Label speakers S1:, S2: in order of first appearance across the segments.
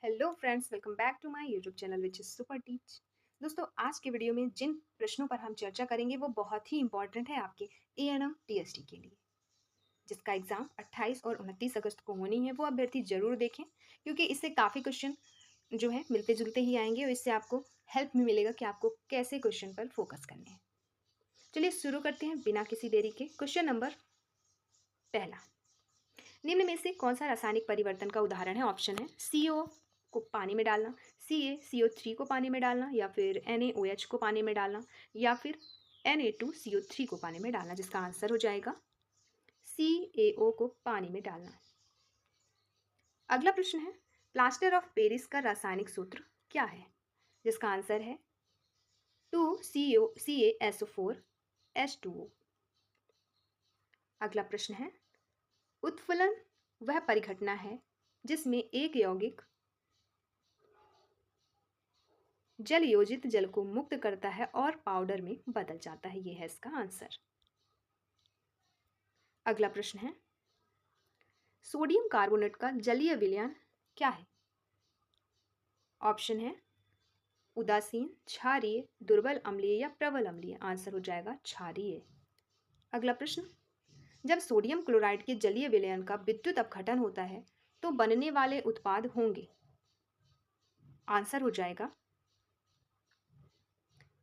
S1: Hello friends, welcome back to my YouTube channel which is super teach. दोस्तों, आज के video में जिन प्रश्नों पर हम चर्चा करेंगे वो बहुत ही इंपॉर्टेंट है आपके एएनएम टीएसटी के लिए, जिसका एग्जाम 28 और 29 अगस्त को होनी है। वो अभ्यर्थी जरूर देखें, क्योंकि इससे काफ़ी क्वेश्चन जो है मिलते जुलते ही आएंगे और इससे आपको हेल्प भी मिलेगा कि आपको कैसे क्वेश्चन पर फोकस करने हैं। चलिए शुरू करते हैं बिना किसी देरी के। क्वेश्चन नंबर पहला, निम्न में से कौन सा रासायनिक परिवर्तन का उदाहरण है? ऑप्शन है CO को पानी में डालना, CaCO3 को पानी में डालना, या फिर NaOH को पानी में डालना, या फिर Na2CO3 को पानी में डालना। जिसका आंसर हो जाएगा CaO को पानी में डालना। अगला प्रश्न है, प्लास्टर ऑफ पेरिस का रासायनिक सूत्र क्या है? जिसका आंसर है 2CaSO4H2O। अगला प्रश्न है, उत्फलन वह परिघटना है जिसमें एक यौगिक जल योजित जल को मुक्त करता है और पाउडर में बदल जाता है। यह है इसका आंसर। अगला प्रश्न है, सोडियम कार्बोनेट का जलीय विलयन क्या है? ऑप्शन है उदासीन, क्षारीय, दुर्बल अम्लीय या प्रबल अम्लीय। आंसर हो जाएगा क्षारीय। अगला प्रश्न, जब सोडियम क्लोराइड के जलीय विलयन का विद्युत अपघटन होता है तो बनने वाले उत्पाद होंगे। आंसर हो जाएगा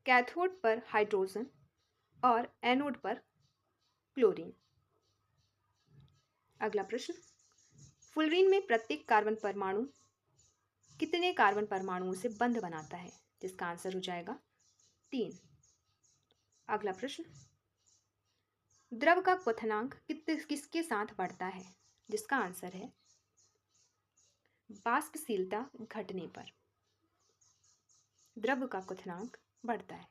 S1: कैथोड पर हाइड्रोजन और एनोड पर क्लोरीन। अगला प्रश्न, फुलरीन में प्रत्येक कार्बन परमाणु कितने कार्बन परमाणुओं से बंध बनाता है? जिसका आंसर हो जाएगा 3। अगला प्रश्न, द्रव का क्वथनांक किसके साथ बढ़ता है? जिसका आंसर है बाष्पशीलता घटने पर द्रव का क्वथनांक बढ़ता है।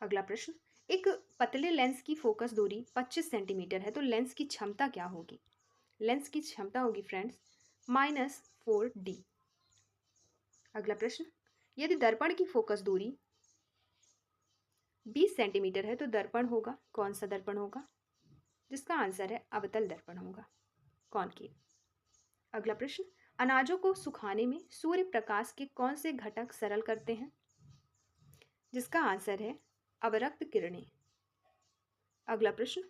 S1: अगला प्रश्न, एक पतले लेंस की फोकस दूरी 25 सेंटीमीटर है तो लेंस की क्षमता क्या होगी? लेंस की क्षमता होगी फ्रेंड्स -4D। अगला प्रश्न, यदि दर्पण की फोकस दूरी 20 सेंटीमीटर है तो दर्पण होगा कौन सा दर्पण होगा? जिसका आंसर है अवतल दर्पण होगा, कॉनकेव। अगला प्रश्न, अनाजों को सुखाने में सूर्य प्रकाश के कौन से घटक सरल करते हैं? जिसका आंसर है अवरक्त किरणें। अगला प्रश्न,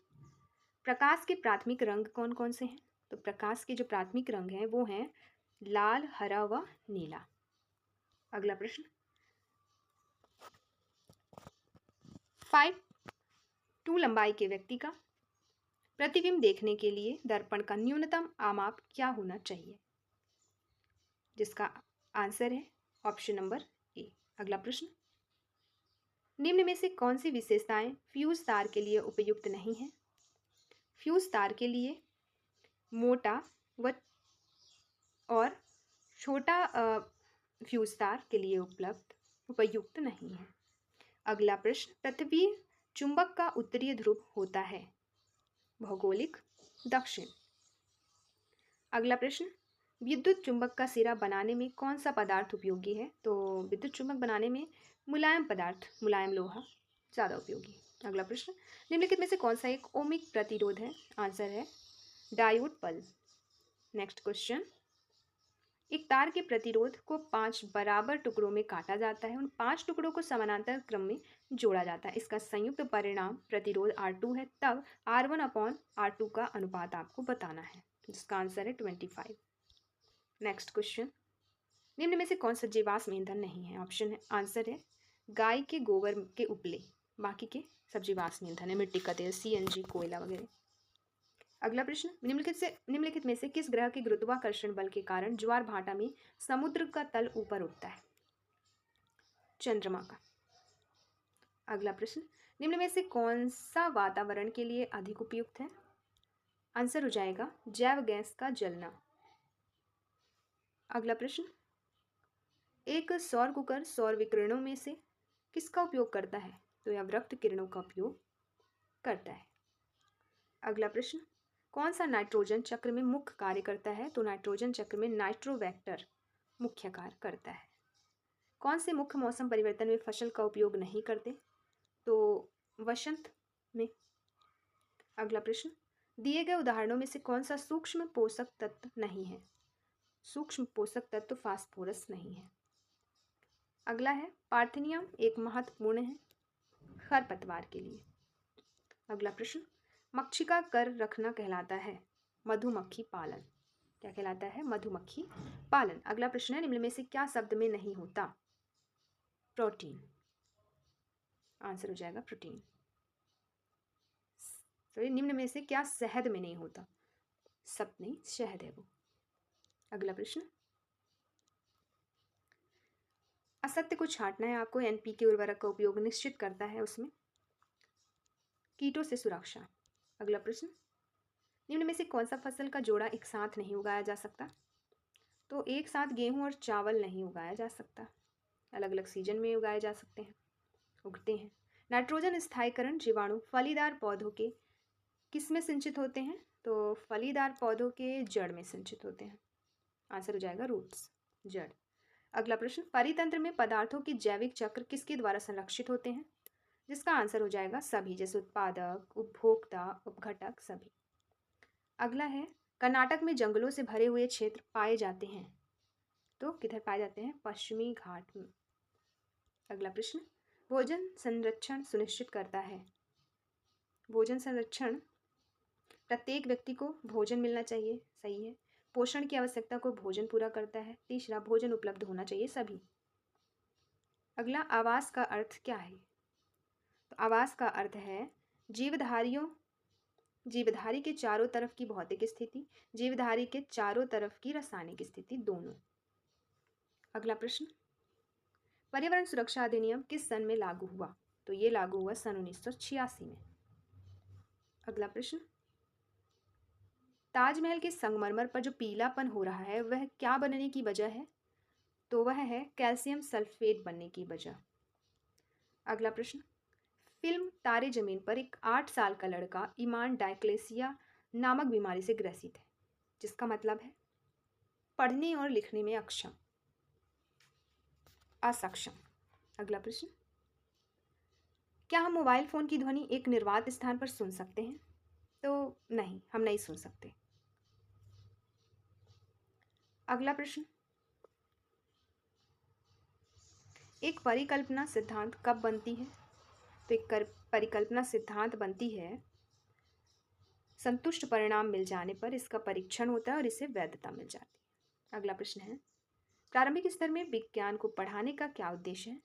S1: प्रकाश के प्राथमिक रंग कौन कौन से हैं? तो प्रकाश के जो प्राथमिक रंग हैं वो हैं लाल, हरा व नीला। अगला प्रश्न, 5:2 लंबाई के व्यक्ति का प्रतिबिंब देखने के लिए दर्पण का न्यूनतम आमाप क्या होना चाहिए? जिसका आंसर है ऑप्शन नंबर ए। अगला प्रश्न, निम्न में से कौन सी विशेषताएं फ्यूज तार के लिए उपयुक्त नहीं है? फ्यूज तार के लिए मोटा व और छोटा फ्यूज तार के लिए उपयुक्त नहीं है। अगला प्रश्न, पृथ्वी चुंबक का उत्तरीय ध्रुव होता है? भौगोलिक दक्षिण। अगला प्रश्न, विद्युत चुंबक का सिरा बनाने में कौन सा पदार्थ उपयोगी है? तो विद्युत चुंबक बनाने में मुलायम पदार्थ, मुलायम लोहा ज़्यादा उपयोगी। अगला प्रश्न, निम्नलिखित में से कौन सा एक ओमिक प्रतिरोध है? आंसर है डायोड बल्ब। नेक्स्ट क्वेश्चन, एक तार के प्रतिरोध को 5 बराबर टुकड़ों में काटा जाता है। उन 5 टुकड़ों को समानांतर क्रम में जोड़ा जाता है। इसका संयुक्त परिणाम प्रतिरोध R2 है। तब R1/R2 का अनुपात आपको बताना है, जिसका आंसर है 25। नेक्स्ट क्वेश्चन, निम्न में से कौन सा जीवाश्म ईंधन नहीं है? ऑप्शन है आंसर है गाय के गोबर के उपले, बाकी के सब जीवाश्म ईंधन है, मिट्टी का तेल, CNG, कोयला वगैरह। अगला प्रश्न, निम्नलिखित में से किस ग्रह के गुरुत्वाकर्षण बल के कारण ज्वार भाटा में समुद्र का तल ऊपर उठता है? चंद्रमा का। अगला प्रश्न, निम्न में से कौन सा वातावरण के लिए अधिक उपयुक्त है? आंसर हो जाएगा जैव गैस का जलना। अगला प्रश्न, एक सौर कुकर सौर विकिरणों में से किसका उपयोग करता है? तो यह अवरक्त किरणों का उपयोग करता है। अगला प्रश्न, कौन सा नाइट्रोजन चक्र में मुख्य कार्य करता है? तो नाइट्रोजन चक्र में नाइट्रोवेक्टर मुख्य कार्य करता है। कौन से मुख्य मौसम परिवर्तन में फसल का उपयोग नहीं करते? तो वसंत में। अगला प्रश्न, दिए गए उदाहरणों में से कौन सा सूक्ष्म पोषक तत्व नहीं है? सूक्ष्म पोषक तत्व फास्फोरस नहीं है। अगला है पार्थेनियम एक महत्वपूर्ण है खरपतवार के लिए। अगला प्रश्न, मक्षिका कर रखना कहलाता है मधुमक्खी पालन। क्या कहलाता है? मधुमक्खी पालन। अगला प्रश्न है, निम्न में से क्या शब्द में नहीं होता? प्रोटीन। आंसर हो जाएगा प्रोटीन। सॉरी, निम्न में से क्या शहद में नहीं होता? शब्द नहीं, शहद है वो। अगला प्रश्न, असत्य को छांटना है आपको। एनपीके उर्वरक का उपयोग निश्चित करता है उसमें कीटों से सुरक्षा। अगला प्रश्न, निम्न में से कौन सा फसल का जोड़ा एक साथ नहीं उगाया जा सकता? तो एक साथ गेहूं और चावल नहीं उगाया जा सकता, अलग अलग सीजन में उगाए जा सकते हैं, उगते हैं। नाइट्रोजन स्थायीकरण जीवाणु फलीदार पौधों के किस में सिंचित होते हैं? तो फलीदार पौधों के जड़ में सिंचित होते हैं। आंसर हो जाएगा रूट्स, जड़। अगला प्रश्न, परितंत्र में पदार्थों की जैविक चक्र किसके द्वारा संरक्षित होते हैं? जिसका आंसर हो जाएगा सभी, जैसे उत्पादक, उपभोक्ता, उपघटक, सभी। अगला है, कर्नाटक में जंगलों से भरे हुए क्षेत्र पाए जाते हैं। तो किधर पाए जाते हैं? पश्चिमी घाट में। अगला प्रश्न, भोजन संरक्षण सुनिश्चित करता है। भोजन संरक्षण, प्रत्येक व्यक्ति को भोजन मिलना चाहिए, सही है। पोषण की आवश्यकता को भोजन पूरा करता है। तीसरा, भोजन उपलब्ध होना चाहिए सभी। अगला, आवास का अर्थ क्या है? तो आवास का अर्थ है जीवधारी के चारों तरफ की भौतिक स्थिति, जीवधारी के चारों तरफ की रासायनिक स्थिति, दोनों। अगला प्रश्न, पर्यावरण सुरक्षा अधिनियम किस सन में लागू हुआ? तो ये लागू हुआ सन 1986 में। अगला प्रश्न, ताजमहल के संगमरमर पर जो पीलापन हो रहा है वह क्या बनने की वजह है? तो वह है कैल्शियम सल्फेट बनने की वजह। अगला प्रश्न, फिल्म तारे जमीन पर एक 8 साल का लड़का ईमान डायक्लेसिया नामक बीमारी से ग्रसित है, जिसका मतलब है पढ़ने और लिखने में असक्षम। अगला प्रश्न, क्या हम मोबाइल फोन की ध्वनि एक निर्वात स्थान पर सुन सकते हैं? तो नहीं, हम नहीं सुन सकते। अगला प्रश्न, एक परिकल्पना सिद्धांत कब बनती है? तो एक परिकल्पना सिद्धांत बनती है संतुष्ट परिणाम मिल जाने पर इसका परीक्षण होता है और इसे वैधता मिल जाती है। अगला प्रश्न है, प्रारंभिक स्तर में विज्ञान को पढ़ाने का क्या उद्देश्य है?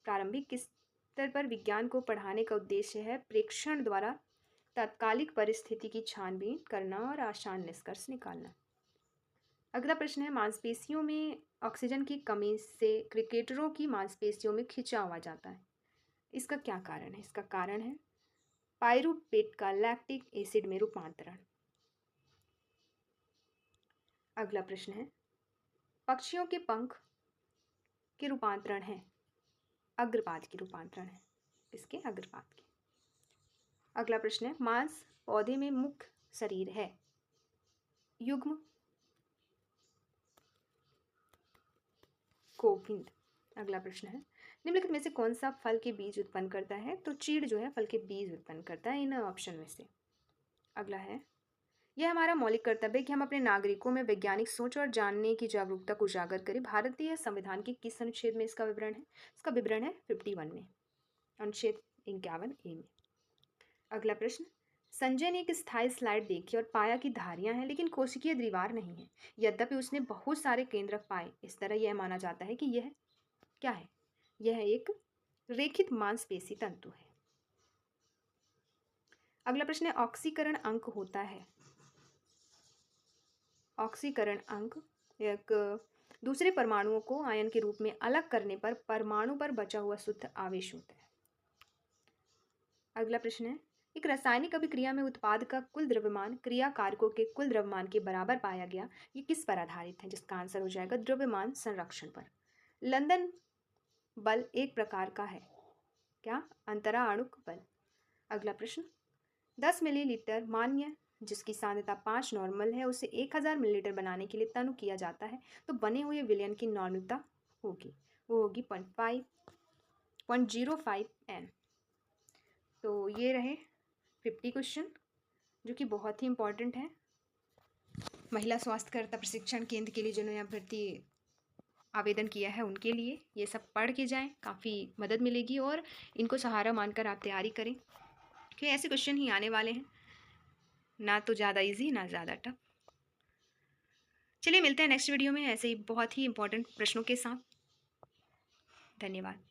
S1: प्रारंभिक स्तर पर विज्ञान को पढ़ाने का उद्देश्य है प्रेक्षण द्वारा तात्कालिक परिस्थिति की छानबीन करना और आसान निष्कर्ष निकालना। अगला प्रश्न है, मांसपेशियों में ऑक्सीजन की कमी से क्रिकेटरों की मांसपेशियों में खिंचाव आ जाता है, इसका क्या कारण है? इसका कारण है पाइरूवेट का लैक्टिक एसिड में रूपांतरण। अगला प्रश्न है, पक्षियों के पंख के रूपांतरण है अग्रपाद के रूपांतरण है, इसके अग्रपाद के। अगला प्रश्न है, मांस पौधे में मुख्य शरीर है युग्म गोविंद। अगला प्रश्न है, निम्नलिखित में से कौन सा फल के बीज उत्पन्न करता है? तो चीड़ जो है फल के बीज उत्पन्न करता है इन ऑप्शन में से। अगला है, यह हमारा मौलिक कर्तव्य है कि हम अपने नागरिकों में वैज्ञानिक सोच और जानने की जागरूकता को उजागर करें। भारतीय संविधान के किस अनुच्छेद में इसका विवरण है? इसका विवरण है 51 में, अनुच्छेद 51A में। अगला प्रश्न, संजय ने एक स्थायी स्लाइड देखी और पाया कि धारियां हैं लेकिन कोशिकीय दीवार नहीं है। यद्यपि उसने बहुत सारे केंद्रक पाए, इस तरह यह माना जाता है कि यह क्या है? यह एक रेखित मांसपेशी तंतु है। अगला प्रश्न है, ऑक्सीकरण अंक होता है। ऑक्सीकरण अंक एक दूसरे परमाणुओं को आयन के रूप में अलग करने पर परमाणु पर बचा हुआ शुद्ध आवेश होता है। अगला प्रश्न है, एक रासायनिक अभिक्रिया में उत्पाद का कुल द्रव्यमान क्रिया कारकों के कुल द्रव्यमान के बराबर पाया गया, ये किस पर आधारित है? जिसका आंसर हो जाएगा द्रव्यमान संरक्षण पर। लंदन बल एक प्रकार का है, क्या? अंतराणुक बल। अगला प्रश्न, 10 मिलीलीटर मान्य जिसकी सांद्रता 5 नॉर्मल है उसे 1000 मिलीलीटर बनाने के लिए तनु किया जाता है, तो बने हुए विलयन की नॉर्मलता होगी, वो होगी 0.05 N। तो ये रहे 50 क्वेश्चन जो कि बहुत ही इंपॉर्टेंट है। महिला स्वास्थ्यकर्ता प्रशिक्षण केंद्र के लिए जिन्होंने अभ्यर्थी आवेदन किया है उनके लिए ये सब पढ़ के जाएं, काफ़ी मदद मिलेगी और इनको सहारा मानकर आप तैयारी करें क्योंकि ऐसे क्वेश्चन ही आने वाले हैं, ना तो ज़्यादा इजी ना ज़्यादा टफ। चलिए मिलते हैं नेक्स्ट वीडियो में ऐसे ही बहुत ही इंपॉर्टेंट प्रश्नों के साथ। धन्यवाद।